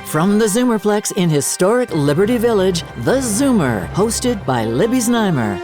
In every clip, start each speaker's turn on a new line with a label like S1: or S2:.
S1: From the Zoomerplex in historic Liberty Village, The Zoomer, hosted by Libby Znaimer.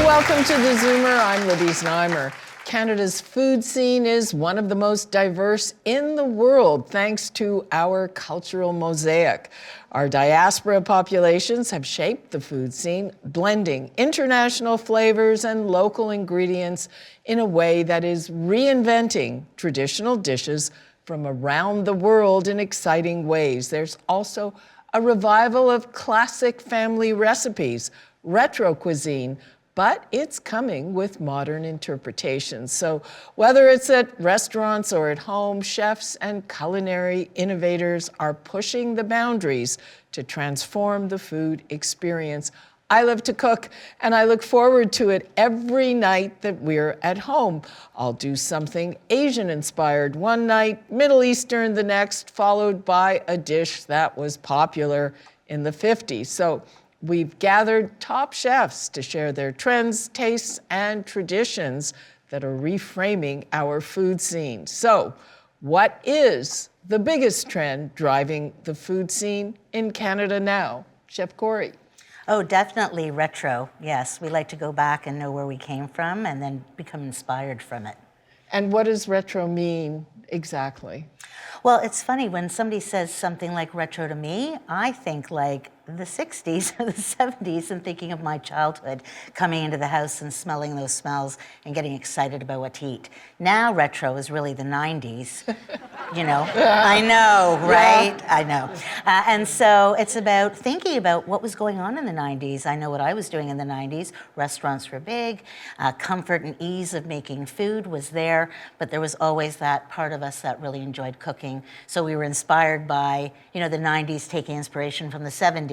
S1: Welcome to The Zoomer. I'm Libby Znaimer. Canada's food scene is one of the most diverse in the world, thanks to our cultural mosaic. Our diaspora populations have shaped the food scene, blending international flavors and local ingredients in a way that is reinventing traditional dishes from around the world in exciting ways. There's also a revival of classic family recipes, retro cuisine, but it's coming with modern interpretations. So whether it's at restaurants or at home, chefs and culinary innovators are pushing the boundaries to transform the food experience. I love to cook, and I look forward to it every night that we're at home. I'll do something Asian-inspired one night, Middle Eastern the next, followed by a dish that was popular in the 50s. So we've gathered top chefs to share their trends, tastes, and traditions that are reframing our food scene. So, what is the biggest trend driving the food scene in Canada now? Chef Cori.
S2: Oh, definitely retro, yes. We like to go back and know where we came from and then become inspired from it.
S1: And what does retro mean exactly?
S2: Well, it's funny, when somebody says something like retro to me, I think like the 60s or the 70s and thinking of my childhood, coming into the house and smelling those smells and getting excited about what to eat. Now retro is really the 90s, you know. I know, right? Yeah. I know. And so it's about thinking about what was going on in the 90s. I know what I was doing in the 90s. Restaurants were big. Comfort and ease of making food was there, but there was always that part of us that really enjoyed cooking. So we were inspired by, you know, the 90s taking inspiration from the 70s.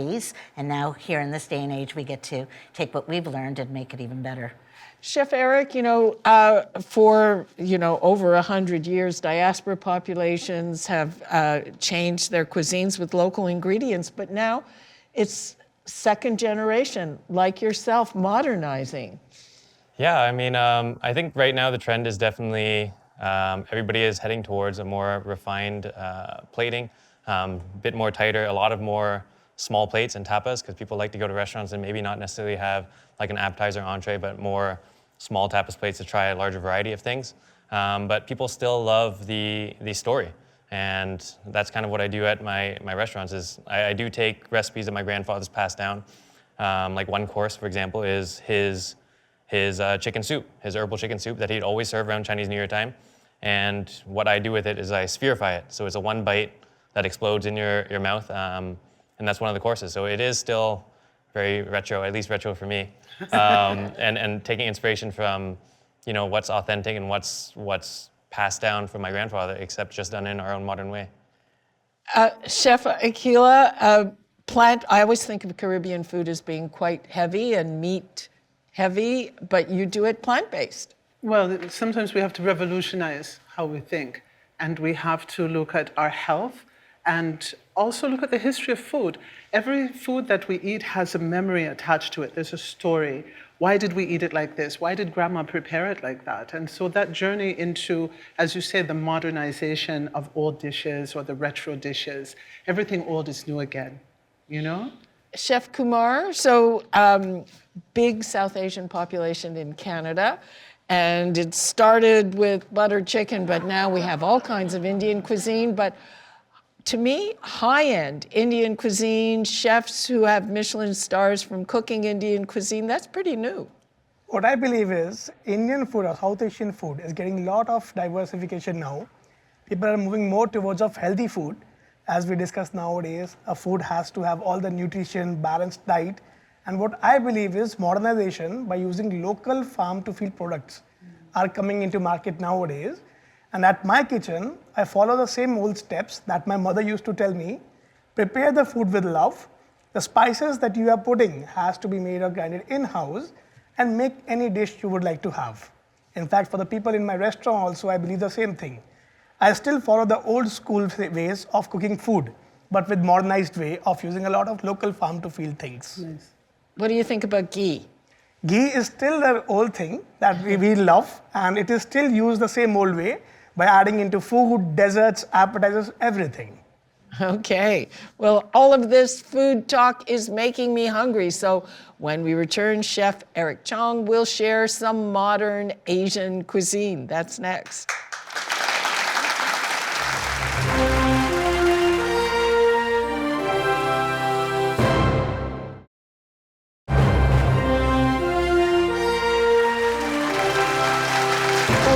S2: And now here in this day and age, we get to take what we've learned and make it even better.
S1: Chef Eric, for, over 100 years, diaspora populations have changed their cuisines with local ingredients, but now it's second generation, like yourself, modernizing.
S3: Yeah, I think right now the trend is definitely everybody is heading towards a more refined plating, bit more tighter, a lot of more small plates and tapas, because people like to go to restaurants and maybe not necessarily have like an appetizer entree, but more small tapas plates to try a larger variety of things. But people still love the story. And that's kind of what I do at my restaurants is I do take recipes that my grandfather's passed down. Like one course, for example, is his chicken soup, his herbal chicken soup that he'd always serve around Chinese New Year time. And what I do with it is I spherify it. So it's a one bite that explodes in your mouth. And that's one of the courses. So it is still very retro, at least retro for me. And taking inspiration from, what's authentic and what's passed down from my grandfather, except just done in our own modern way.
S1: Chef Ikeila, I always think of Caribbean food as being quite heavy and meat heavy, but you do it plant-based.
S4: Well, sometimes we have to revolutionize how we think, and we have to look at our health and also look at the history of food. Every food that we eat has a memory attached to it. There's a story. Why did we eat it like this? Why did grandma prepare it like that? And so that journey into, as you say, the modernization of old dishes or the retro dishes, everything old is new again,
S1: Chef Kumar, so big South Asian population in Canada, and it started with buttered chicken, but now we have all kinds of Indian cuisine. But to me, high-end Indian cuisine, chefs who have Michelin stars from cooking Indian cuisine, that's pretty new.
S5: What I believe is Indian food or South Asian food is getting a lot of diversification now. People are moving more towards of healthy food. As we discuss nowadays, a food has to have all the nutrition, balanced diet. And what I believe is modernization by using local farm-to-field products are coming into market nowadays. And at my kitchen, I follow the same old steps that my mother used to tell me. Prepare the food with love. The spices that you are putting has to be made or grinded in-house and make any dish you would like to have. In fact, for the people in my restaurant also, I believe the same thing. I still follow the old school ways of cooking food, but with modernized way of using a lot of local farm-to-field things.
S4: Nice.
S1: What do you think about ghee?
S5: Ghee is still the old thing that we love, and it is still used the same old way. by adding into food, desserts, appetizers, everything.
S1: Okay. Well, all of this food talk is making me hungry. So when we return, Chef Eric Chong will share some modern Asian cuisine. That's next.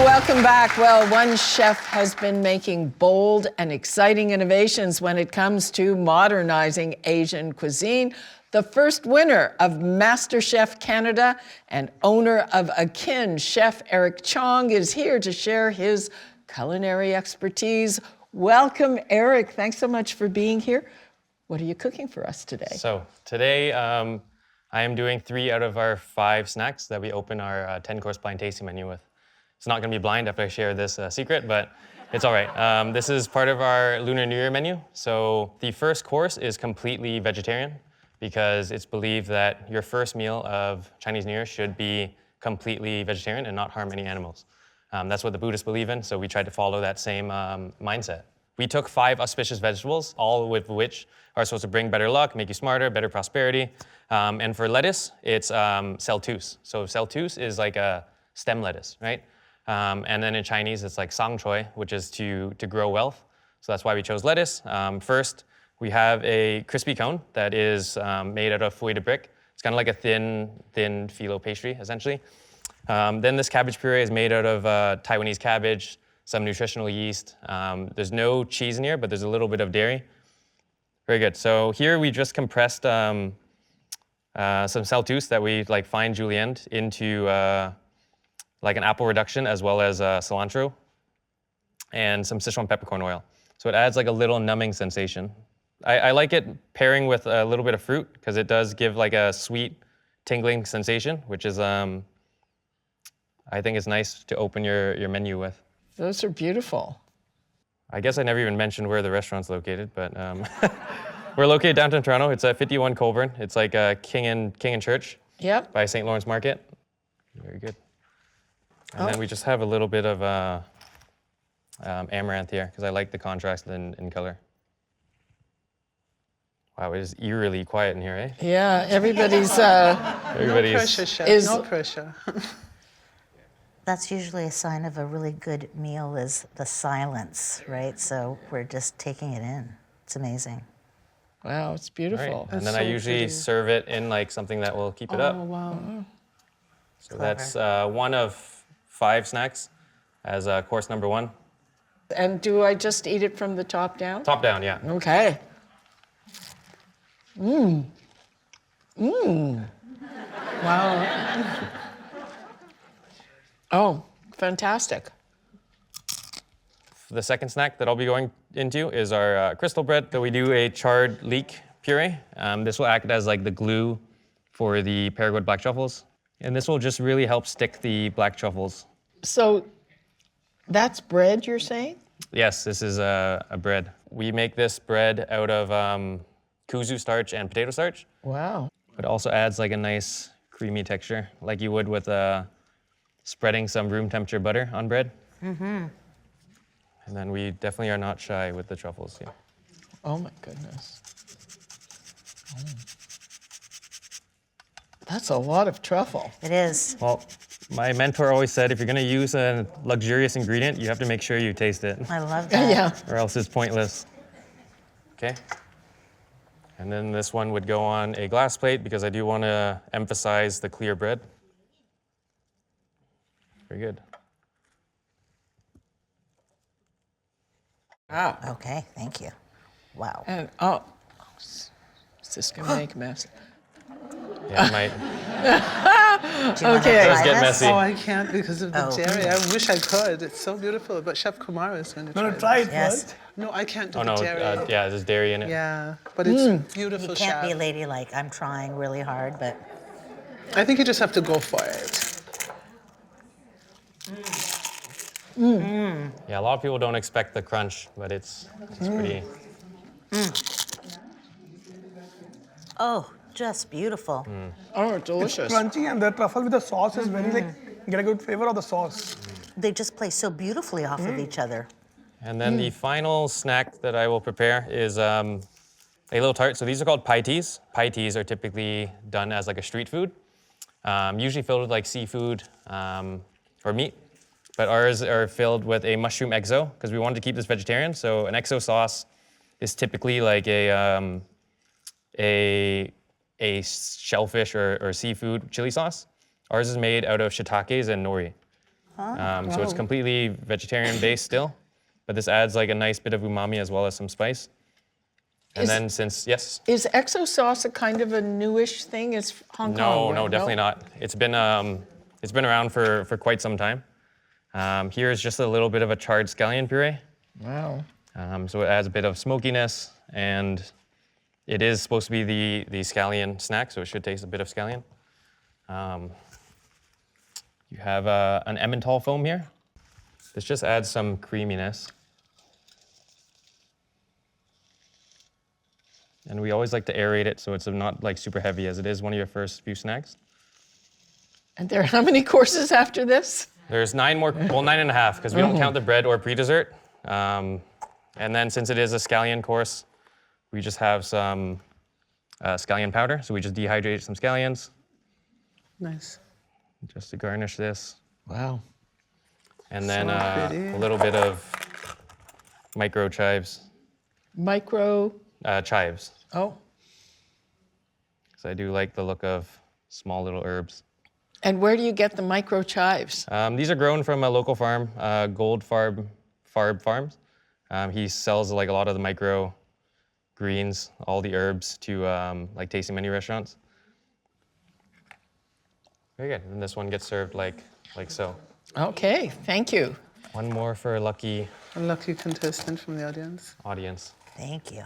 S1: Welcome back. Well, one chef has been making bold and exciting innovations when it comes to modernizing Asian cuisine. The first winner of MasterChef Canada and owner of aKin, Chef Eric Chong, is here to share his culinary expertise. Welcome, Eric. Thanks so much for being here. What are you cooking for us today?
S3: So today, I am doing 3 out of our 5 snacks that we open our 10-course blind tasting menu with. It's not going to be blind after I share this secret, but it's all right. This is part of our Lunar New Year menu. So the first course is completely vegetarian because it's believed that your first meal of Chinese New Year should be completely vegetarian and not harm any animals. That's what the Buddhists believe in, so we tried to follow that same mindset. We took 5 auspicious vegetables, all of which are supposed to bring better luck, make you smarter, better prosperity. And for lettuce, it's celtuce. So celtuce is like a stem lettuce, right? And then in Chinese, it's like sang choy, which is to grow wealth. So that's why we chose lettuce. First, we have a crispy cone that is made out of feuille de brique. It's kind of like a thin phyllo pastry, essentially. Then this cabbage puree is made out of Taiwanese cabbage, some nutritional yeast. There's no cheese in here, but there's a little bit of dairy. Very good. So here we just compressed some celtuce that we like fine julienned into like an apple reduction, as well as cilantro and some Sichuan peppercorn oil. So it adds like a little numbing sensation. I like it pairing with a little bit of fruit because it does give like a sweet tingling sensation, which is, I think it's nice to open your menu with.
S1: Those are beautiful.
S3: I guess I never even mentioned where the restaurant's located, but we're located downtown Toronto. It's at 51 Colburn. It's like King and Church.
S1: Yep.
S3: By St. Lawrence Market. Very good. And then we just have a little bit of amaranth here because I like the contrast in color. Wow, it is eerily quiet in here, eh?
S1: Yeah, everybody's
S4: No pressure, chef. No pressure.
S2: That's usually a sign of a really good meal is the silence, right? So we're just taking it in. It's amazing.
S1: Wow, it's
S3: Right.
S1: beautiful.
S3: And then
S4: so
S3: I usually
S4: pretty.
S3: serve it in like something that will keep it up.
S4: Oh, wow.
S3: So that's one of 5 snacks as course number 1.
S1: And do I just eat it from the top down?
S3: Top down, yeah.
S1: Okay.
S4: Wow.
S1: Oh, fantastic.
S3: The second snack that I'll be going into is our crystal bread. So we do a charred leek puree. This will act as like the glue for the Paraguay black truffles. And this will just really help stick the black truffles.
S1: So that's bread, you're saying?
S3: Yes, this is a bread. We make this bread out of kuzu starch and potato starch.
S1: Wow.
S3: It also adds like a nice creamy texture, like you would with spreading some room temperature butter on bread. Mm-hmm. And then we definitely are not shy with the truffles. Yeah.
S1: Oh my goodness. That's a lot of truffle.
S2: It is.
S3: Well, my mentor always said if you're going to use a luxurious ingredient, you have to make sure you taste it,
S2: I love that.
S1: Yeah.
S3: or else it's pointless. Okay. And then this one would go on a glass plate because I do want to emphasize the clear bread. Very good.
S1: Wow.
S2: Okay, thank you. Wow.
S1: And is this gonna make a mess?
S3: Yeah, it might.
S2: Do you wanna
S1: Okay.
S2: try
S3: It does get
S2: this?
S3: messy.
S4: Oh, I can't because of the
S2: Oh.
S4: dairy. I wish I could. It's so beautiful. But Chef Kumar is going to try
S5: Want to try it
S2: Yes.
S5: first?
S4: No, I can't do
S3: Oh
S4: the
S3: no,
S4: dairy.
S3: yeah, there's dairy in it.
S4: Yeah, but it's beautiful,
S2: You can't
S4: chef.
S2: be ladylike. I'm trying really hard, but
S4: I think you just have to go for it.
S3: Yeah, a lot of people don't expect the crunch, but it's pretty.
S2: oh, just beautiful.
S1: Oh, delicious.
S5: Crunchy, and the truffle with the sauce is very like, get a good flavor of the sauce.
S2: they just play so beautifully off of each other.
S3: And then the final snack that I will prepare is a little tart. So these are called pie teas. Pie teas are typically done as like a street food, usually filled with like seafood or meat. But ours are filled with a mushroom exo because we wanted to keep this vegetarian. So an exo sauce is typically like a shellfish or seafood chili sauce. Ours is made out of shiitakes and nori. So it's completely vegetarian based still, but this adds like a nice bit of umami as well as some spice. And then yes?
S1: Is exo sauce a kind of a newish thing? It's Hong Kong,
S3: No,
S1: right?
S3: definitely not. It's been around for quite some time. Here is just a little bit of a charred scallion puree.
S1: Wow.
S3: So it adds a bit of smokiness, and it is supposed to be the scallion snack, so it should taste a bit of scallion. You have an Emmental foam here. This just adds some creaminess. And we always like to aerate it so it's not like super heavy, as it is one of your first few snacks.
S1: And there are how many courses after this?
S3: There's 9 more, well, 9.5, because we don't count the bread or pre-dessert. And then since it is a scallion course, we just have some scallion powder. So we just dehydrate some scallions.
S4: Nice.
S3: Just to garnish this.
S1: Wow.
S3: And then
S4: So pretty.
S3: a little bit of micro chives. Chives.
S1: Oh.
S3: Because I do like the look of small little herbs.
S1: And where do you get the micro chives?
S3: These are grown from a local farm, Gold Farb Farms. He sells like a lot of the micro greens, all the herbs to like tasting menu restaurants. Very good. And this one gets served like so.
S1: Okay, thank you.
S3: One more for a lucky
S4: A lucky contestant from the audience.
S3: audience.
S2: Thank you.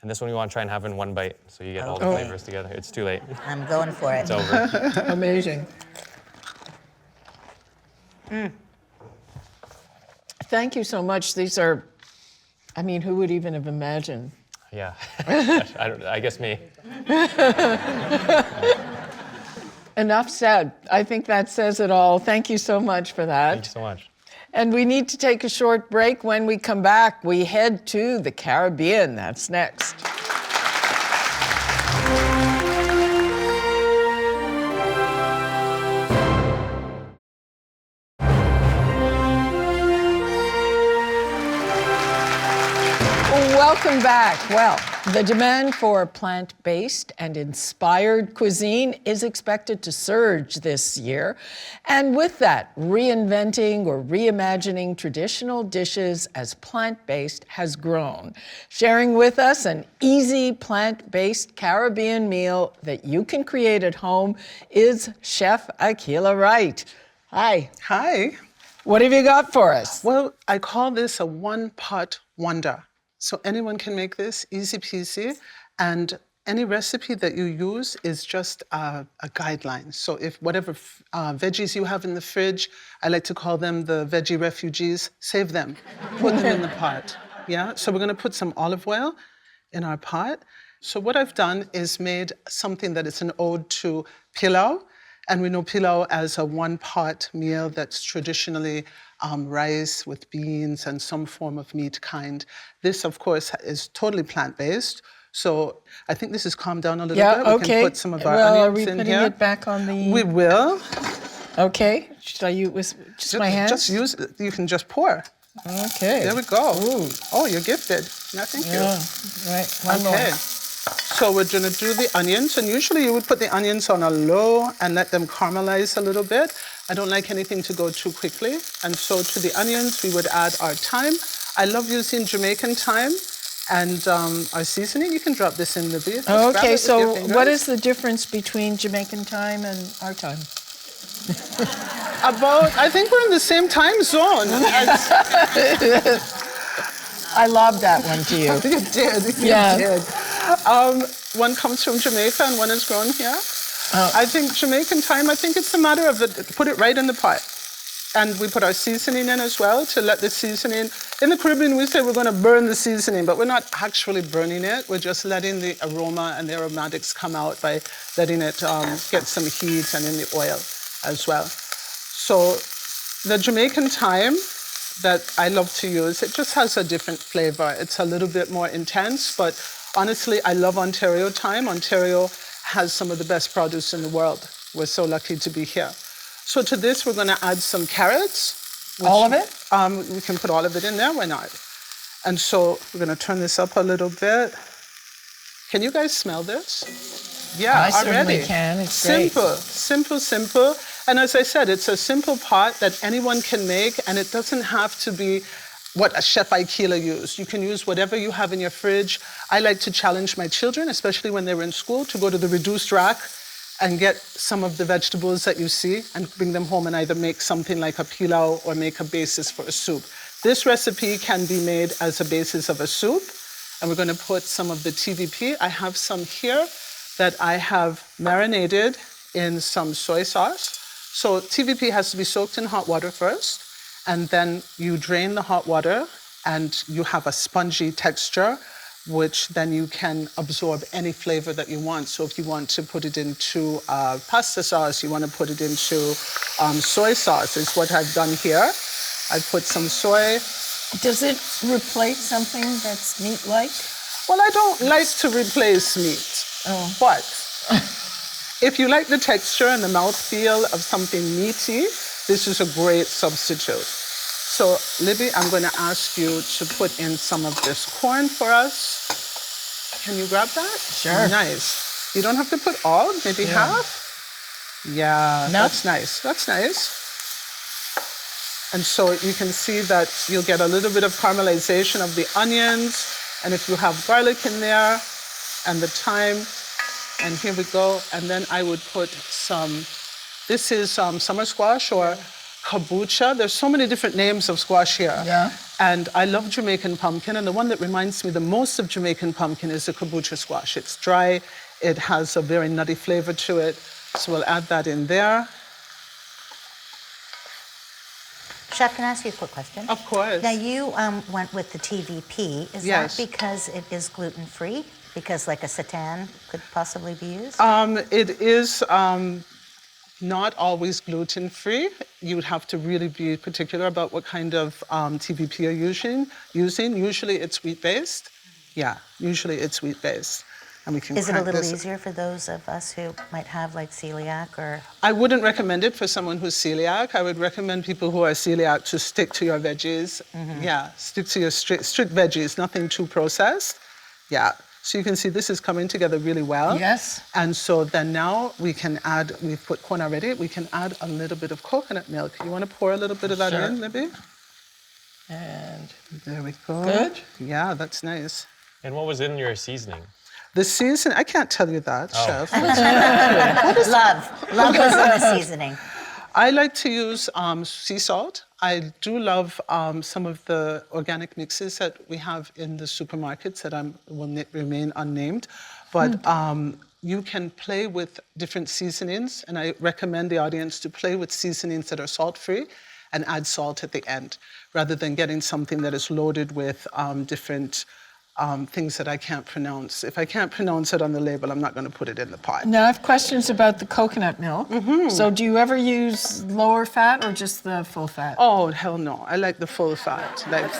S3: And this one we want to try and have in one bite, so you get all the
S1: Okay.
S3: flavors together. It's too late.
S2: I'm going for it.
S3: It's over.
S1: Amazing. Thank you so much. These are, I mean, who would even have imagined?
S3: Yeah. I guess me.
S1: Enough said. I think that says it all. Thank you so much for that.
S3: Thank you so much.
S1: And we need to take a short break. When we come back, we head to the Caribbean. That's next. Welcome back. Well, the demand for plant-based and inspired cuisine is expected to surge this year. And with that, reinventing or reimagining traditional dishes as plant-based has grown. Sharing with us an easy plant-based Caribbean meal that you can create at home is Chef Ikeila Wright. Hi.
S4: Hi.
S1: What have you got for us?
S4: Well, I call this a one-pot wonder. So anyone can make this, easy peasy, and any recipe that you use is just a guideline. So if whatever veggies you have in the fridge, I like to call them the veggie refugees, save them, put them in the pot. Yeah, so we're gonna put some olive oil in our pot. So what I've done is made something that is an ode to pilau, and we know pilau as a one-pot meal that's traditionally rice with beans and some form of meat kind. This, of course, is totally plant-based. So I think this has calmed down a little bit. We can put some of our onions in here.
S1: Are we putting it back on the...
S4: We will.
S1: Okay. Should I use with just my hands?
S4: Just use it. You can just pour.
S1: Okay.
S4: There we go.
S1: Ooh.
S4: Oh, you're gifted. No, thank you.
S1: Yeah. Right. One more.
S4: Okay. So we're going to do the onions, and usually you would put the onions on a low and let them caramelize a little bit. I don't like anything to go too quickly, and so to the onions we would add our thyme. I love using Jamaican thyme, and our seasoning. You can drop this in, Libby. Just grab it
S1: Okay,
S4: with your
S1: so
S4: fingers.
S1: what is the difference between Jamaican time and our time?
S4: I think we're in the same time zone.
S1: I lobbed that one to you.
S4: You did. You
S1: Yeah.
S4: did. One comes from Jamaica and one is grown here. I think Jamaican thyme, I think it's a matter of put it right in the pot. And we put our seasoning in as well to let the seasoning, in the Caribbean we say we're going to burn the seasoning, but we're not actually burning it. We're just letting the aroma and the aromatics come out by letting it get some heat and in the oil as well. So The Jamaican thyme that I love to use, it just has a different flavor. It's a little bit more intense, but honestly, I love Ontario thyme. Ontario has some of the best produce in the world. We're so lucky to be here. So to this, we're gonna add some carrots.
S1: All of it?
S4: We can put all of it in there, why not? And so we're gonna turn this up a little bit. Can you guys smell this? Yeah,
S1: I certainly
S4: already.
S1: can. It's great.
S4: Simple. And as I said, it's a simple pot that anyone can make, and it doesn't have to be what a Chef Ikeila used. You can use whatever you have in your fridge. I like to challenge my children, especially when they were in school, to go to the reduced rack and get some of the vegetables that you see and bring them home and either make something like a pilau or make a basis for a soup. This recipe can be made as a basis of a soup, and we're going to put some of the TVP. I have some here that I have marinated in some soy sauce. So TVP has to be soaked in hot water first, and then you drain the hot water and you have a spongy texture, which then you can absorb any flavor that you want. So if you want to put it into pasta sauce, you want to put it into soy sauce, is what I've done here. I put some soy.
S1: Does it replace something that's meat-like?
S4: Well, I don't like to replace meat, but if you like the texture and the mouthfeel of something meaty, this is a great substitute. So, Libby, I'm going to ask you to put in some of this corn for us. Can you grab that?
S1: Sure.
S4: Nice. You don't have to put all, maybe half. Yeah, that's nice. That's nice. And so you can see that you'll get a little bit of caramelization of the onions, and if you have garlic in there, and the thyme, and here we go. And then I would put some, this is summer squash or kabocha. There's so many different names of squash here.
S1: Yeah.
S4: And I love Jamaican pumpkin, and the one that reminds me the most of Jamaican pumpkin is the kabocha squash. It's dry, it has a very nutty flavor to it. So we'll add that in there.
S2: Chef, can I ask you a quick question?
S4: Of course.
S2: Now, you went with the TVP. Is
S4: Yes.
S2: that because it is gluten-free? Because like a seitan could possibly be used?
S4: It is not always gluten-free. You would have to really be particular about what kind of TVP you're using. Usually it's wheat-based. Yeah, usually it's wheat-based. And we can
S2: Is it a
S4: crank
S2: little
S4: this.
S2: easier for those of us who might have like celiac or?
S4: I wouldn't recommend it for someone who's celiac. I would recommend people who are celiac to stick to your veggies. Yeah, stick to your strict veggies, nothing too processed. Yeah. So you can see this is coming together really well.
S1: Yes.
S4: And so then now we can add, we've put corn already, we can add a little bit of coconut milk. You want to pour a little bit of that
S1: Sure.
S4: in, Libby?
S1: And
S4: There we go.
S1: Good.
S4: Yeah, that's nice.
S3: And what was in your seasoning?
S4: The season, I can't tell you that, Chef.
S2: Love was in the seasoning.
S4: I like to use sea salt. I do love some of the organic mixes that we have in the supermarkets that will remain unnamed. But you can play with different seasonings, and I recommend the audience to play with seasonings that are salt-free and add salt at the end, rather than getting something that is loaded with different things that I can't pronounce. If I can't pronounce it on the label, I'm not going to put it in the pot.
S1: now I have questions about the coconut milk. So do you ever use lower fat or just the full fat?
S4: Oh, hell no. I like the full fat. Like,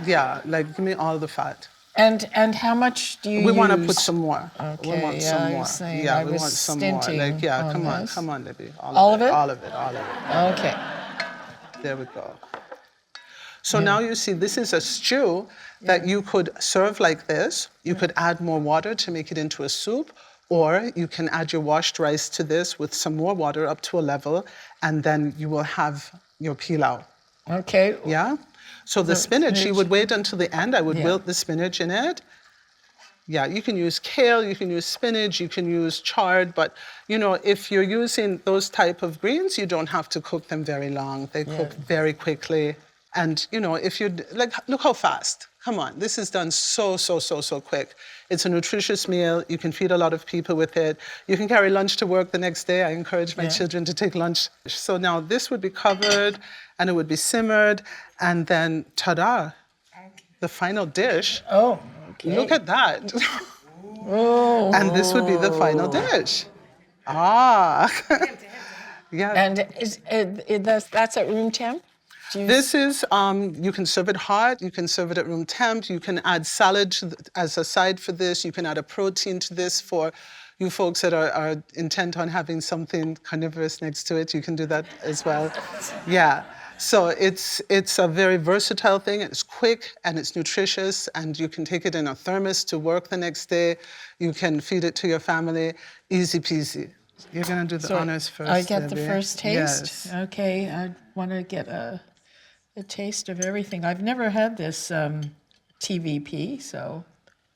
S4: yeah, like give me all the fat.
S1: And how much do you use?
S4: We want to put some more.
S1: Okay,
S4: we want
S1: yeah,
S4: some
S1: I
S4: more.
S1: was saying
S4: yeah,
S1: I
S4: we
S1: was
S4: want some
S1: stinting
S4: more. Like, yeah,
S1: on this.
S4: come on, Libby.
S1: All of it?
S4: All of it, all of it.
S1: Okay.
S4: There we go. So now you see this is a stew that you could serve like this. You could add more water to make it into a soup, or you can add your washed rice to this with some more water up to a level, and then you will have your pilau.
S1: Okay.
S4: Yeah? So the spinach, you would wait until the end. I would
S1: Yeah.
S4: wilt the spinach in it. Yeah, you can use kale, you can use spinach, you can use chard, but you know, if you're using those type of greens, you don't have to cook them very long. They cook very quickly. And you know, if you like, look how fast. Come on, this is done so quick. It's a nutritious meal. You can feed a lot of people with it. You can carry lunch to work the next day. I encourage my children to take lunch. So now this would be covered, and it would be simmered, and then ta-da, the final dish.
S1: Oh, okay.
S4: Look at that.
S1: Oh.
S4: And this would be the final dish. Ah. Yeah.
S1: And that's at room temp?
S4: This is, you can serve it hot, you can serve it at room temp, you can add salad as a side for this, you can add a protein to this for you folks that are intent on having something carnivorous next to it, you can do that as well. Yeah, so it's a very versatile thing, it's quick and it's nutritious and you can take it in a thermos to work the next day, you can feed it to your family, easy peasy. You're gonna do the honors first.
S1: I get the
S4: Libby.
S1: first taste?
S4: Yes.
S1: Okay, I want to get a taste of everything. I've never had this TVP, so.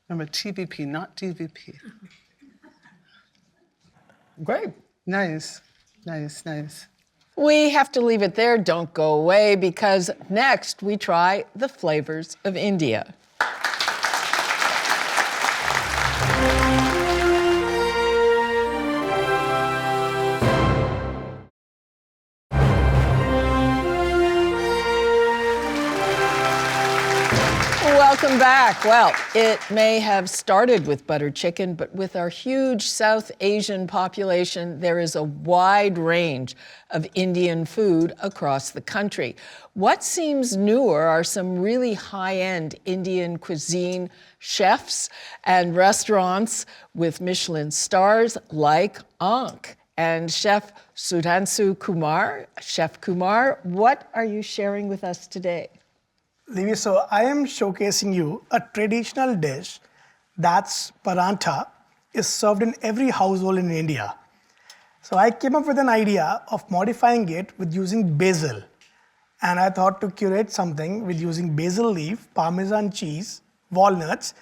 S4: Remember, TVP, not DVP.
S1: Great.
S4: Nice, nice, nice.
S1: We have to leave it there. Don't go away because next we try the flavors of India. Welcome back. Well, it may have started with butter chicken, but with our huge South Asian population, there is a wide range of Indian food across the country. What seems newer are some really high-end Indian cuisine chefs and restaurants with Michelin stars like Aanch. And Chef Sudhanshu Kumar, Chef Kumar, what are you sharing with us today?
S5: Libby, so I am showcasing you a traditional dish that's parantha, is served in every household in India. So I came up with an idea of modifying it with using basil. And I thought to curate something with using basil leaf, Parmesan cheese, walnuts,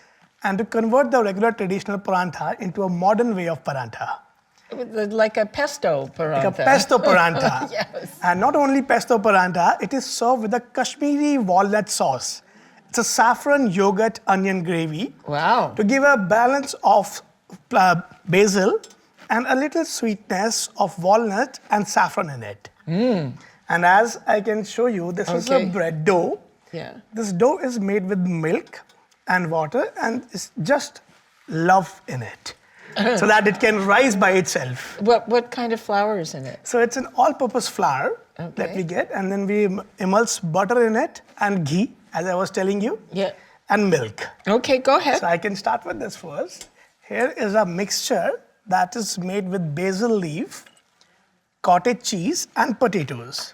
S5: and to convert the regular traditional parantha into a modern way of parantha.
S1: Like a pesto parantha.
S5: Like a pesto parantha.
S1: Yes.
S5: And not only pesto parantha, it is served with a Kashmiri walnut sauce. It's a saffron yogurt onion gravy.
S1: Wow.
S5: To give a balance of basil and a little sweetness of walnut and saffron in it. And as I can show you, this is a bread dough.
S1: Yeah.
S5: This dough is made with milk and water and it's just love in it. So that it can rise by itself.
S1: What kind of flour is in it?
S5: So it's an all-purpose flour that we get, and then we immerse butter in it and ghee, as I was telling you, and milk.
S1: Okay, go ahead.
S5: So I can start with this first. Here is a mixture that is made with basil leaf, cottage cheese, and potatoes.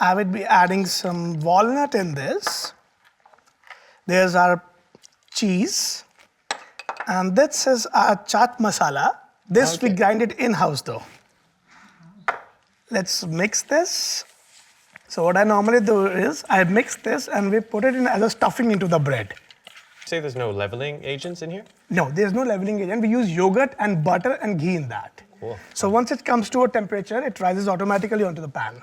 S5: I would be adding some walnut in this. There's our cheese. And this is our chaat masala. This we grind it in-house though. Let's mix this. So what I normally do is I mix this and we put it in as a stuffing into the bread.
S3: Say there's no leveling agents in here?
S5: No, there's no leveling agent. We use yogurt and butter and ghee in that.
S3: Cool.
S5: So once it comes to a temperature, it rises automatically onto the pan.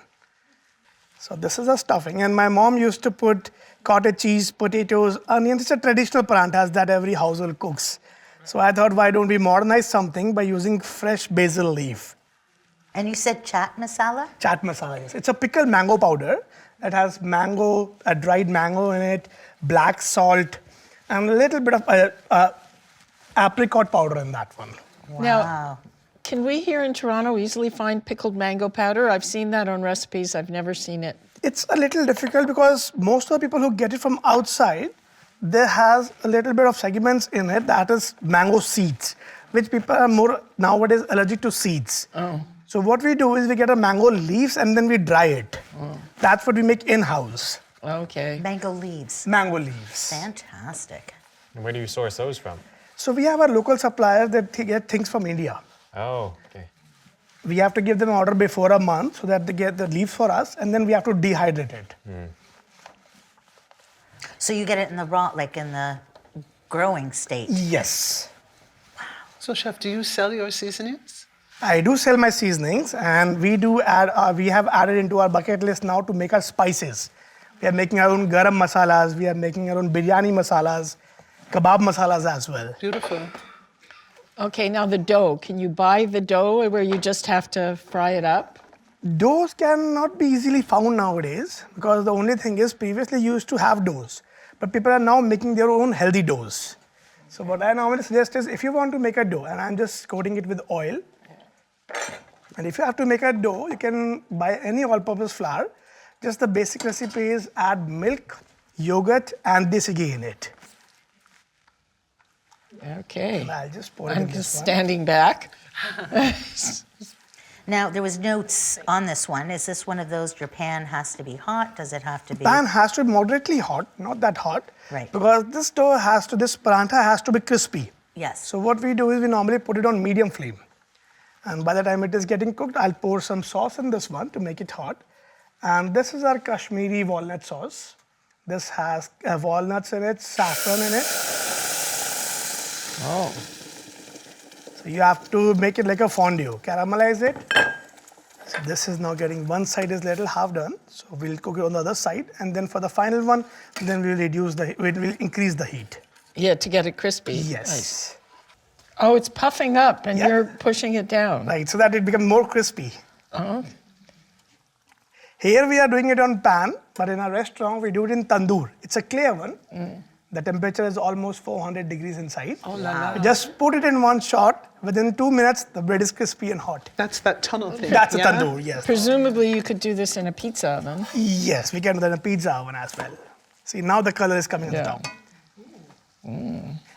S5: So this is a stuffing, and my mom used to put cottage cheese, potatoes, onions. It's a traditional paranthas that every household cooks. So I thought, why don't we modernize something by using fresh basil leaf?
S2: And you said chaat masala?
S5: Chaat masala, yes. It's a pickled mango powder that has mango, a dried mango in it, black salt, and a little bit of apricot powder in that one.
S2: Wow.
S1: Now, can we here in Toronto easily find pickled mango powder? I've seen that on recipes. I've never seen it.
S5: It's a little difficult because most of the people who get it from outside, there has a little bit of segments in it that is mango seeds, which people are more nowadays allergic to seeds.
S1: Oh.
S5: So what we do is we get a mango leaves and then we dry it. Oh. That's what we make in-house.
S1: Okay.
S2: Mango leaves.
S5: Mango leaves.
S2: Fantastic.
S3: And where do you source those from?
S5: So we have our local suppliers that get things from India.
S3: Oh, okay.
S5: We have to give them an order before a month so that they get the leaves for us, and then we have to dehydrate it.
S2: So you get it in the raw, like in the growing state?
S5: Yes.
S4: So, Chef, do you sell your seasonings?
S5: I do sell my seasonings, and we do add. We have added into our bucket list now to make our spices. We are making our own garam masalas. We are making our own biryani masalas, kebab masalas as well.
S4: Beautiful.
S1: Okay, now the dough. Can you buy the dough where you just have to fry it up?
S5: Doughs cannot be easily found nowadays because the only thing is previously you used to have doughs, but people are now making their own healthy doughs. So what I normally suggest is if you want to make a dough, and I'm just coating it with oil, And if you have to make a dough, you can buy any all-purpose flour. Just the basic recipe is add milk, yogurt, and desi ghee in it.
S1: Okay.
S5: And I'll just pour it
S1: I'm
S5: in
S1: just
S5: this one.
S1: standing back.
S2: Now, there was notes on this one. Is this one of those, your pan has to be hot? Does it have to be?
S5: Pan has to be moderately hot, not that hot.
S2: Right.
S5: Because this paratha has to be crispy.
S2: Yes.
S5: So what we do is we normally put it on medium flame. And by the time it is getting cooked, I'll pour some sauce in this one to make it hot. And this is our Kashmiri walnut sauce. This has walnuts in it, saffron in it.
S1: Oh.
S5: So you have to make it like a fondue, caramelize it. So this is now getting, one side is little half done. So we'll cook it on the other side. And then for the final one, then we'll increase the heat.
S1: Yeah, to get it crispy.
S5: Yes.
S1: Nice. Oh, it's puffing up and
S5: Yeah.
S1: you're pushing it down.
S5: Right, so that it becomes more crispy.
S1: Oh.
S5: Here we are doing it on pan, but in our restaurant we do it in tandoor. It's a clay oven. The temperature is almost 400 degrees inside.
S4: Oh, la la.
S5: You just put it in one shot. Within 2 minutes, the bread is crispy and hot.
S4: That's that tunnel thing.
S5: That's a
S4: yeah?
S5: tandoor, yes.
S1: Presumably you could do this in a pizza oven.
S5: Yes, we can do that in a pizza oven as well. See, now the color is coming on the
S1: Yeah.
S5: top.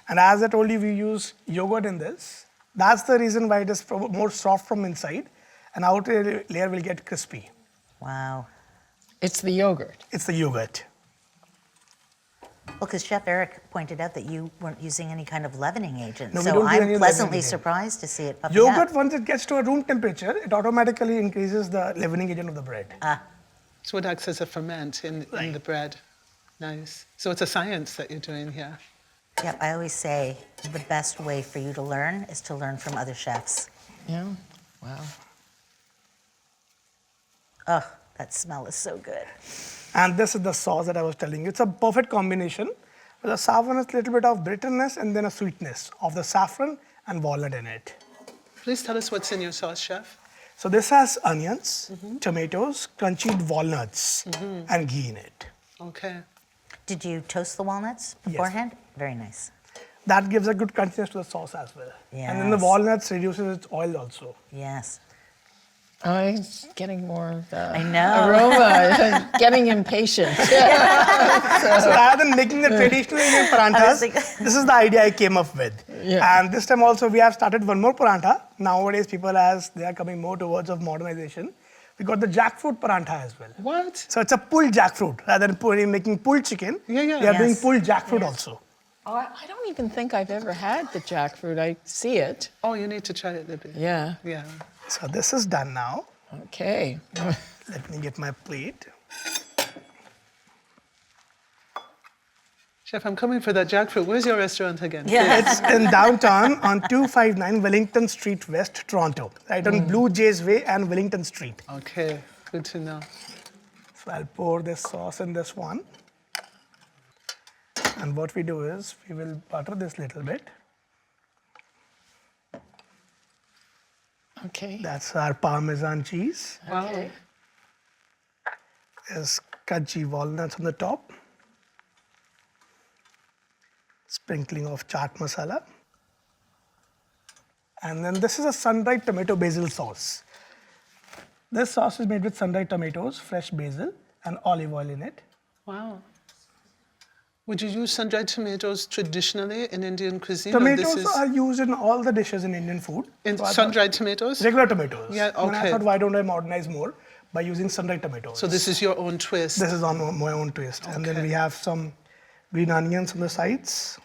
S5: And as I told you, we use yogurt in this. That's the reason why it is more soft from inside, and outer layer will get crispy.
S2: Wow.
S1: It's the yogurt.
S5: It's the yogurt.
S2: Well, because Chef Eric pointed out that you weren't using any kind of leavening agent.
S5: No, we
S2: so
S5: don't do any
S2: I'm
S5: leavening
S2: pleasantly
S5: agent.
S2: surprised to see it puffing
S5: Yogurt,
S2: up.
S5: once it gets to a room temperature, it automatically increases the leavening agent of the bread.
S4: So it acts as a ferment in the bread. Nice. So it's a science that you're doing here.
S2: Yep, I always say the best way for you to learn is to learn from other chefs.
S1: Yeah. Wow.
S2: Oh, that smell is so good.
S5: And this is the sauce that I was telling you. It's a perfect combination. With the saffron, it's a little bit of bitterness and then a sweetness of the saffron and walnut in it.
S4: Please tell us what's in your sauce, chef.
S5: So this has onions, tomatoes, crunchy walnuts, and ghee in it.
S4: Okay.
S2: Did you toast the walnuts beforehand? Very nice.
S5: That gives a good crunchiness to the sauce as well. And then the
S2: Yes.
S5: walnuts reduces its oil also.
S2: Yes.
S1: Oh, I'm getting more of the
S2: I know.
S1: aroma, getting impatient.
S5: So rather than making the traditional Indian paranthas,
S2: thinking-
S5: this is the idea I came up with.
S1: Yeah.
S5: And this time also we have started one more parantha. Nowadays people, as they are coming more towards of modernization, we got the jackfruit parantha as well.
S4: What?
S5: So it's a pulled jackfruit. Rather than making pulled chicken,
S4: Yeah, yeah.
S5: they are doing
S2: Yes.
S5: pulled jackfruit also.
S1: Oh, I don't even think I've ever had the jackfruit. I see it.
S4: Oh, you need to try it, Libby.
S1: Yeah.
S4: Yeah.
S5: So this is done now.
S1: Okay.
S5: Let me get my plate.
S4: Chef, I'm coming for that jackfruit. Where's your restaurant again?
S2: Yeah.
S5: It's in downtown on 259 Wellington Street West, Toronto. Right on Blue Jays Way and Wellington Street.
S4: Okay, good to know.
S5: So I'll pour this sauce in this one. And what we do is we will butter this little bit.
S1: Okay.
S5: That's our Parmesan cheese.
S4: Wow.
S1: Okay.
S5: There's crunchy walnuts on the top. Sprinkling of chaat masala. And then this is a sun-dried tomato basil sauce. This sauce is made with sun-dried tomatoes, fresh basil, and olive oil in it.
S4: Wow. Would you use sun-dried tomatoes traditionally in Indian cuisine? or this
S5: Tomatoes
S4: is
S5: are used in all the dishes in Indian food.
S4: in
S5: So I thought-
S4: sun-dried tomatoes?
S5: Regular tomatoes.
S4: Yeah,
S5: And I
S4: okay.
S5: thought, why don't I modernize more by using sun-dried tomatoes?
S4: So this is your own twist.
S5: This is on my own twist. And then
S4: Okay.
S5: we have some green onions on the sides.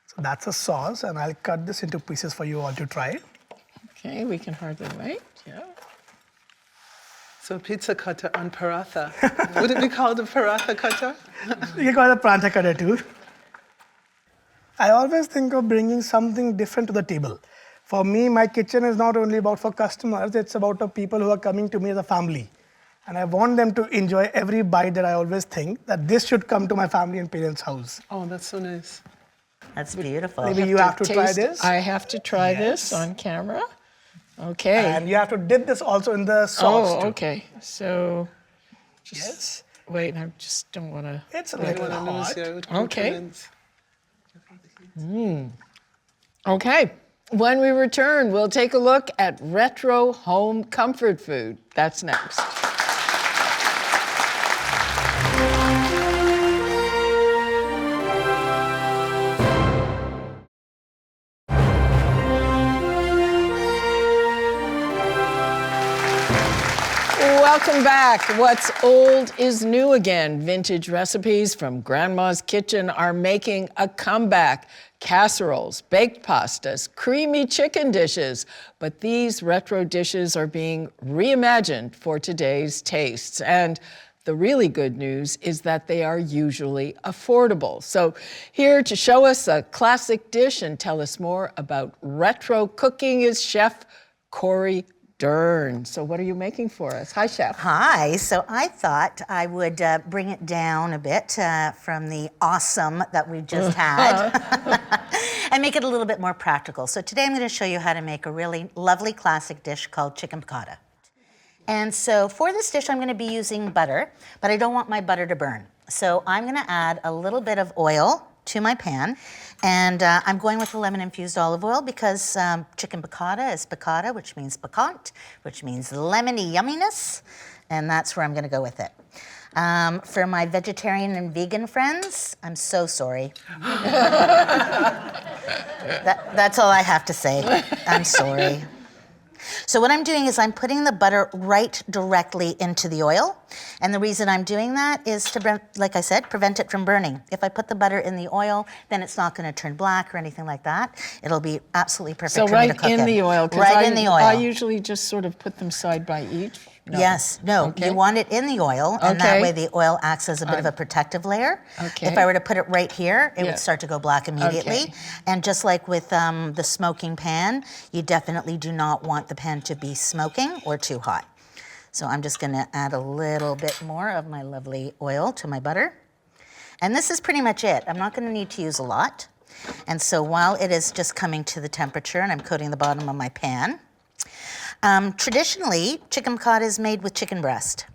S5: So that's a sauce, and I'll cut this into pieces for you all to try.
S1: Okay, we can hardly wait. Yeah.
S4: So pizza cutter on paratha. Would it be called a paratha cutter?
S5: You can call it a pranta cutter too. I always think of bringing something different to the table. For me, my kitchen is not only about for customers, it's about the people who are coming to me as a family. And I want them to enjoy every bite that I always think that this should come to my family and parents' house.
S4: Oh, that's so nice.
S2: That's beautiful.
S5: Maybe you have to try
S1: taste-
S5: this.
S1: I have to try this
S5: Yes.
S1: on camera. Okay.
S5: And you have to dip this also in the sauce
S1: Oh,
S5: too.
S1: okay. So,
S5: Yes.
S1: wait, I just don't want to.
S5: It's a
S4: I don't
S5: little
S4: want to lose
S5: hot.
S4: your
S1: Okay.
S4: compliments.
S1: Okay. When we return, we'll take a look at retro home comfort food. That's next. Welcome back. What's old is new again. Vintage recipes from Grandma's kitchen are making a comeback. Casseroles, baked pastas, creamy chicken dishes. But these retro dishes are being reimagined for today's tastes. And the really good news is that they are usually affordable. So here to show us a classic dish and tell us more about retro cooking is Chef Cori Doern. So what are you making for us? Hi, Chef.
S2: Hi. So I thought I would bring it down a bit from the awesome that we just had and make it a little bit more practical. So today I'm going to show you how to make a really lovely classic dish called chicken piccata. And so for this dish, I'm going to be using butter, but I don't want my butter to burn. So I'm going to add a little bit of oil to my pan. And I'm going with the lemon-infused olive oil because chicken piccata is piccata, which means piquant, which means lemony yumminess, and that's where I'm going to go with it. For my vegetarian and vegan friends, I'm so sorry. That's all I have to say. I'm sorry. So what I'm doing is I'm putting the butter right directly into the oil. And the reason I'm doing that is to, like I said, prevent it from burning. If I put the butter in the oil, then it's not going to turn black or anything like that. It'll be absolutely perfect
S1: So
S2: for me to cook
S1: right in the oil.
S2: Right in the oil.
S1: I usually just sort of put them side by each. No.
S2: Yes, no,
S1: Okay.
S2: you want it in the oil, and that
S1: Okay.
S2: way the oil acts as a bit of a protective layer.
S1: Okay.
S2: If I were to put it right here, it
S1: Yeah.
S2: would start to go black immediately.
S1: Okay.
S2: And just like with the smoking pan, you definitely do not want the pan to be smoking or too hot. So I'm just gonna add a little bit more of my lovely oil to my butter. And this is pretty much it. I'm not gonna need to use a lot. And so while it is just coming to the temperature and I'm coating the bottom of my pan, traditionally, chicken piccata is made with chicken breast.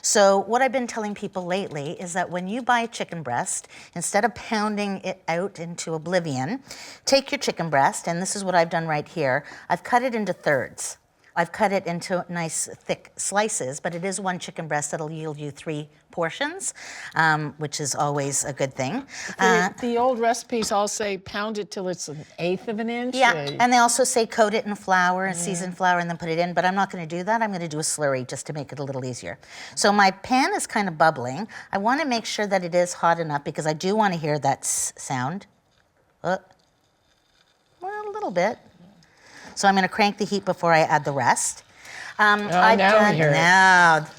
S2: So what I've been telling people lately is that when you buy a chicken breast, instead of pounding it out into oblivion, take your chicken breast, and this is what I've done right here. I've cut it into thirds. I've cut it into nice thick slices, but it is one chicken breast that'll yield you 3 portions, which is always a good thing.
S1: The old recipes all say pound it till it's 1/8 of an inch.
S2: Yeah, and they also say coat it in flour and seasoned flour and then put it in, but I'm not gonna do that. I'm gonna do a slurry just to make it a little easier. So my pan is kind of bubbling. I wanna make sure that it is hot enough because I do wanna hear that sound. Well, a little bit. So I'm gonna crank the heat before I add the rest.
S1: now we hear it.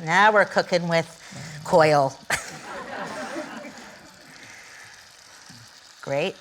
S2: Now we're cooking with coil. Great.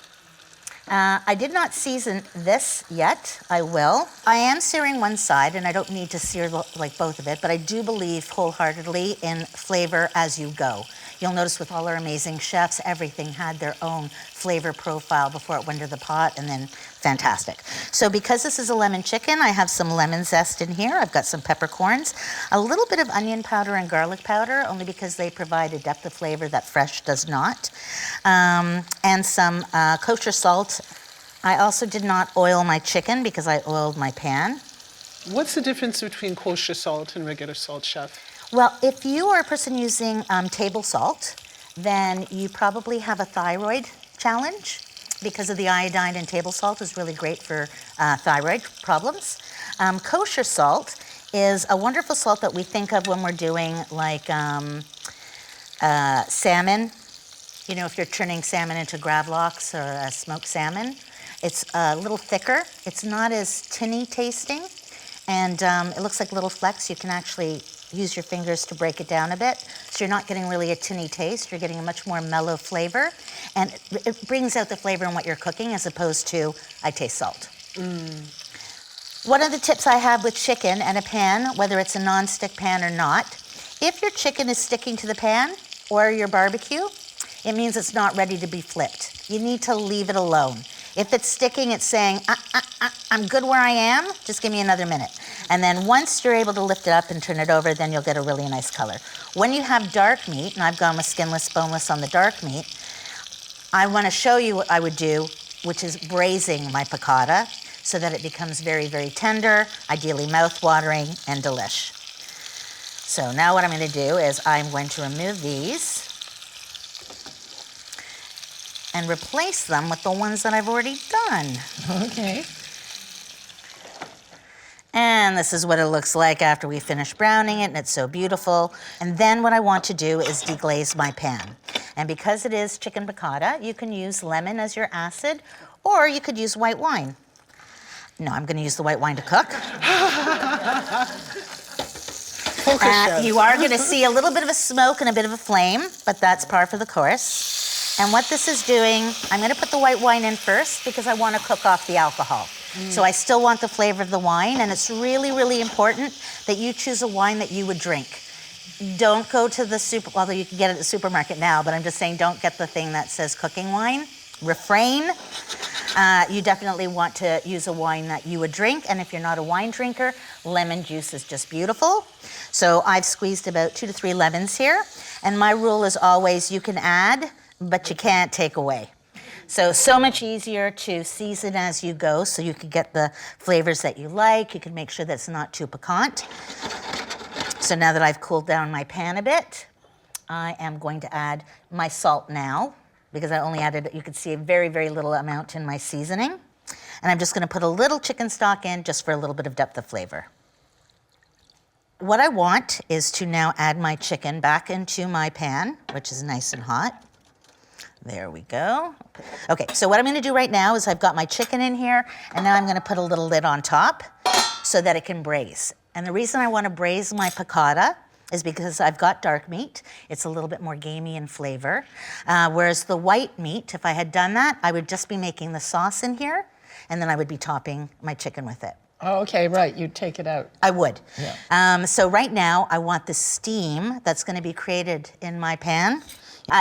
S2: I did not season this yet. I will. I am searing one side, and I don't need to sear like both of it, but I do believe wholeheartedly in flavor as you go. You'll notice with all our amazing chefs, everything had their own flavor profile before it went to the pot, and then fantastic. So because this is a lemon chicken, I have some lemon zest in here. I've got some peppercorns, a little bit of onion powder and garlic powder, only because they provide a depth of flavor that fresh does not, and some kosher salt. I also did not oil my chicken because I oiled my pan.
S4: What's the difference between kosher salt and regular salt, Chef?
S2: Well, if you are a person using table salt, then you probably have a thyroid challenge because of the iodine in table salt is really great for thyroid problems. Kosher salt is a wonderful salt that we think of when we're doing like salmon. You know, if you're turning salmon into gravlax or smoked salmon, it's a little thicker. It's not as tinny tasting, and it looks like little flecks. You can actually use your fingers to break it down a bit. So you're not getting really a tinny taste. You're getting a much more mellow flavor. And it brings out the flavor in what you're cooking as opposed to, I taste salt. One of the tips I have with chicken and a pan, whether it's a non-stick pan or not, if your chicken is sticking to the pan or your barbecue, it means it's not ready to be flipped. You need to leave it alone. If it's sticking, it's saying, I'm good where I am, just give me another minute. And then once you're able to lift it up and turn it over, then you'll get a really nice color. When you have dark meat, and I've gone with skinless, boneless on the dark meat, I want to show you what I would do which is braising my piccata so that it becomes very, very tender, ideally mouth-watering and delish. So now what I'm going to do is I'm going to remove these and replace them with the ones that I've already done.
S1: Okay.
S2: And this is what it looks like after we finish browning it, and it's so beautiful. And then what I want to do is deglaze my pan. And because it is chicken piccata, you can use lemon as your acid, or you could use white wine. No, I'm going to use the white wine to cook. You are going to see a little bit of a smoke and a bit of a flame, but that's par for the course. And what this is doing, I'm going to put the white wine in first because I want to cook off the alcohol. So I still want the flavor of the wine, and it's really, really important that you choose a wine that you would drink. Don't go to the although you can get it at the supermarket now, but I'm just saying don't get the thing that says cooking wine. Refrain. You definitely want to use a wine that you would drink, and if you're not a wine drinker, lemon juice is just beautiful. So I've squeezed about 2 to 3 lemons here, and my rule is always you can add, but you can't take away. So much easier to season as you go so you can get the flavors that you like. You can make sure that it's not too piquant. So now that I've cooled down my pan a bit, I am going to add my salt now because I only added, you can see a very, very little amount in my seasoning. And I'm just going to put a little chicken stock in just for a little bit of depth of flavor. What I want is to now add my chicken back into my pan, which is nice and hot. There we go. Okay, so what I'm going to do right now is I've got my chicken in here, and now I'm going to put a little lid on top so that it can braise. And the reason I want to braise my piccata is because I've got dark meat. It's a little bit more gamey in flavor. Whereas the white meat, if I had done that, I would just be making the sauce in here, and then I would be topping my chicken with it.
S1: Oh, okay, right. You'd take it out.
S2: I would.
S1: Yeah.
S2: So right now, I want the steam that's going to be created in my pan.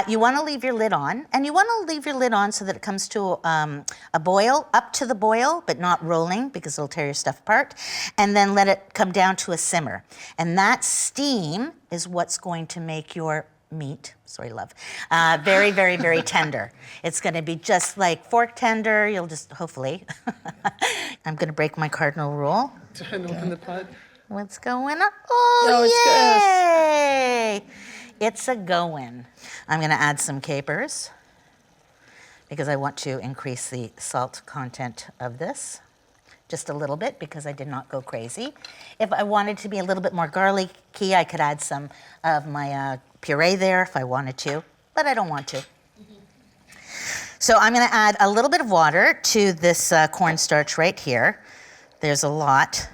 S2: You want to leave your lid on, and you want to leave your lid on so that it comes to a boil, up to the boil, but not rolling because it'll tear your stuff apart, and then let it come down to a simmer. And that steam is what's going to make your meat, sorry love, very, very, very tender. It's going to be just like fork tender. You'll just, hopefully, I'm going to break my cardinal rule.
S4: Try and open the pot.
S2: What's going on? Oh,
S1: it's
S2: yay! It's a go-in. I'm going to add some capers because I want to increase the salt content of this just a little bit because I did not go crazy. If I wanted to be a little bit more garlicky, I could add some of my puree there if I wanted to, but I don't want to. So I'm going to add a little bit of water to this cornstarch right here. There's a lot.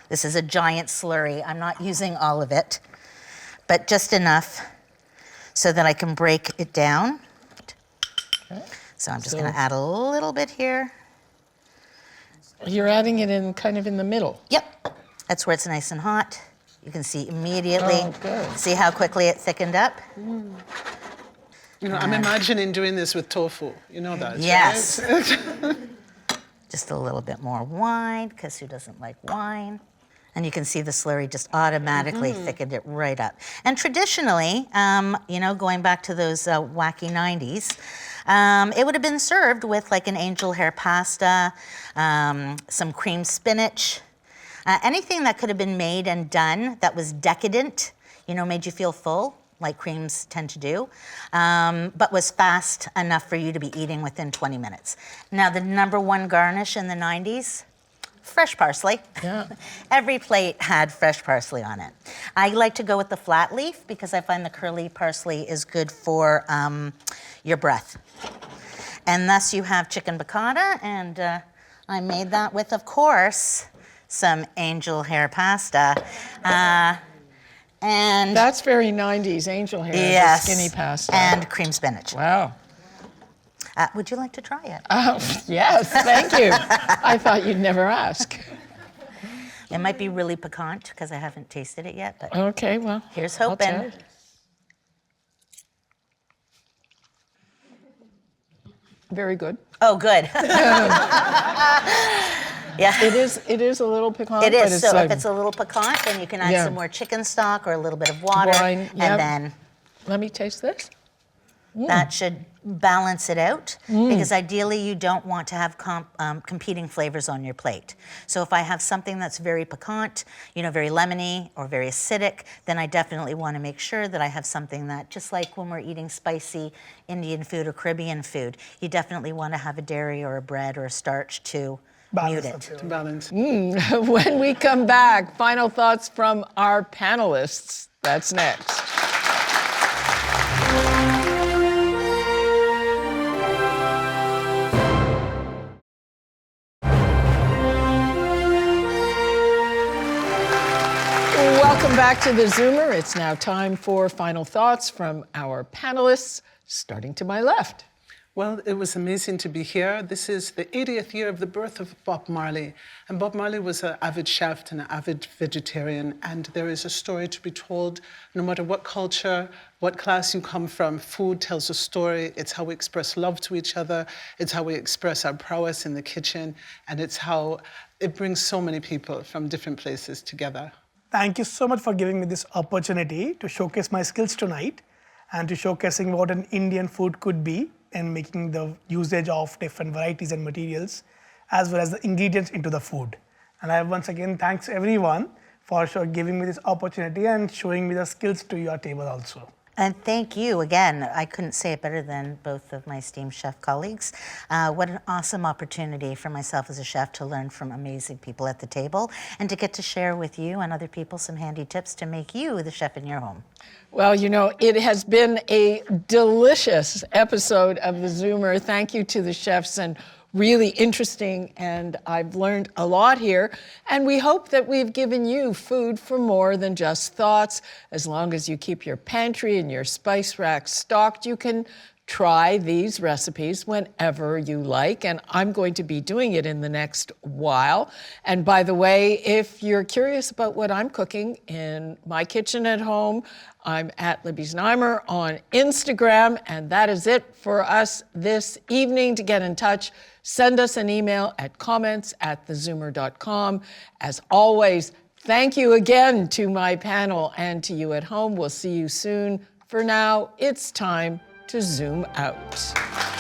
S2: This is a giant slurry. I'm not using all of it, but just enough so that I can break it down.
S1: Okay.
S2: So I'm just going to add a little bit here.
S1: You're adding it in kind of in the middle.
S2: Yep, that's where it's nice and hot. You can see immediately.
S1: Oh, good.
S2: See how quickly it thickened up?
S4: You know, I'm imagining doing this with tofu. You know that,
S2: Yes.
S4: right?
S2: Just a little bit more wine, because who doesn't like wine? And you can see the slurry just automatically thickened it right up. And traditionally, you know, going back to those wacky 90s, it would have been served with like an angel hair pasta, some cream spinach, anything that could have been made and done that was decadent, you know, made you feel full, like creams tend to do, but was fast enough for you to be eating within 20 minutes. Now, the #1 garnish in the 90s, fresh parsley.
S1: Yeah.
S2: Every plate had fresh parsley on it. I like to go with the flat leaf because I find the curly parsley is good for your breath. And thus you have chicken piccata, and I made that with, of course, some angel hair pasta. And
S1: That's very 90s, angel hair,
S2: yes,
S1: the skinny pasta.
S2: and cream spinach.
S1: Wow.
S2: Would you like to try it?
S1: Yes, thank you. I thought you'd never ask.
S2: It might be really piquant because I haven't tasted it yet, but
S1: Okay, well.
S2: here's
S1: I'll
S2: hoping.
S1: try. Very good.
S2: Oh, good. Yeah.
S1: It is a little piquant.
S2: It
S1: but
S2: is.
S1: it's
S2: So
S1: like,
S2: if it's a little piquant, then you can add
S1: Yeah.
S2: some more chicken stock or a little bit of water,
S1: Wine,
S2: and
S1: yep.
S2: then
S1: Let me taste this.
S2: that should balance it out, because ideally you don't want to have competing flavors on your plate. So if I have something that's very piquant, very lemony or very acidic, then I definitely want to make sure that I have something that, just like when we're eating spicy Indian food or Caribbean food, you definitely want to have a dairy or a bread or a starch to mute it.
S4: To balance.
S1: When we come back, final thoughts from our panelists. That's next. Welcome back to the Zoomer. It's now time for final thoughts from our panelists, starting to my left.
S4: Well, it was amazing to be here. This is the 80th year of the birth of Bob Marley. And Bob Marley was an avid chef and an avid vegetarian. And there is a story to be told. No matter what culture, what class you come from, food tells a story. It's how we express love to each other. It's how we express our prowess in the kitchen. And it's how it brings so many people from different places together.
S5: Thank you so much for giving me this opportunity to showcase my skills tonight and to showcasing what an Indian food could be and making the usage of different varieties and materials as well as the ingredients into the food. And I once again thanks everyone for giving me this opportunity and showing me the skills to your table also.
S2: And thank you again. I couldn't say it better than both of my esteemed chef colleagues. What an awesome opportunity for myself as a chef to learn from amazing people at the table and to get to share with you and other people some handy tips to make you the chef in your home.
S1: Well, it has been a delicious episode of the Zoomer. Thank you to the chefs, and really interesting, and I've learned a lot here. And we hope that we've given you food for more than just thoughts. As long as you keep your pantry and your spice rack stocked, you can try these recipes whenever you like, and I'm going to be doing it in the next while. And by the way, if you're curious about what I'm cooking in my kitchen at home, I'm at Libby Znaimer on Instagram, and that is it for us this evening. To get in touch, send us an email at comments@thezoomer.com. As always, thank you again to my panel and to you at home. We'll see you soon. For now, it's time to zoom out.